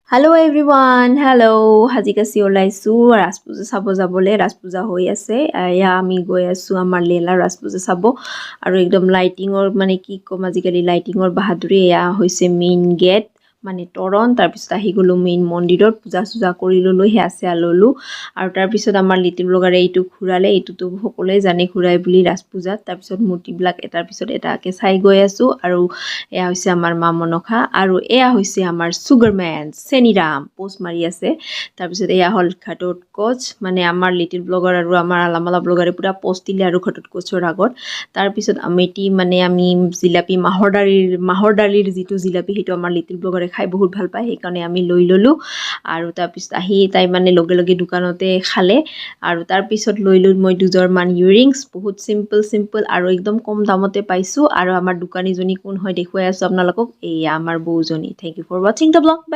hello' everyone হাজিকাচি ওলাইছোঁ ৰাজপূজা চাব যাবলৈ ৰাজপূজা হৈ আছে এয়া আমি গৈ আছোঁ আমাৰ লেলা ৰাজপূজা চাব আৰু একদম লাইটিঙৰ মানে কি ক'ম আজিকালি লাইটিঙৰ বাহাদুৰি এয়া হৈছে মেইন গেট মানে তৰণ তাৰপিছত আহি গ'লোঁ মেইন মন্দিৰত পূজা চূজা কৰি ল'লোঁ সেয়া চেয়া ল'লোঁ আৰু তাৰপিছত আমাৰ লিটিল ব্লগাৰে এইটো ঘূৰালে এইটোতো সকলোৱে জানে ঘূৰাই বুলি ৰাজপূজাত তাৰপিছত মূৰ্তিবিলাক এটাৰ পিছত এটাকৈ চাই গৈ আছোঁ আৰু এয়া হৈছে আমাৰ মা মনসা আৰু এয়া হৈছে আমাৰ চুগাৰমেন চেনিৰাম পোষ্ট মাৰি আছে তাৰপিছত এয়া হ'ল ঘাটত কোচ মানে আমাৰ লিটিল ব্লগাৰ আৰু আমাৰ আলামালা ব্লগাৰে পূৰা পোষ্ট দিলে আৰু ঘাটত কোচৰ আগত তাৰপিছত আমি জিলাপি মাহৰ দালিৰ যিটো জিলাপি সেইটো আমাৰ লিটিল ব্লগাৰে খাই বহুত ভাল পায় সেইকাৰণে আমি লৈ ল'লোঁ আৰু তাৰপিছত আহি তাই মানে লগে লগে দোকানতে খালে আৰু তাৰপিছত লৈ ল'লোঁ মই দুযোৰমান ইয়েৰিংছ বহুত চিম্পল আৰু একদম কম দামতে পাইছোঁ আৰু আমাৰ দোকানীজনী কোন হয় দেখুৱাই আছোঁ আপোনালোকক এয়া আমাৰ বৌজনী থেংক ইউ ফৰ ৱাচিং দ্য ব্লগ বাই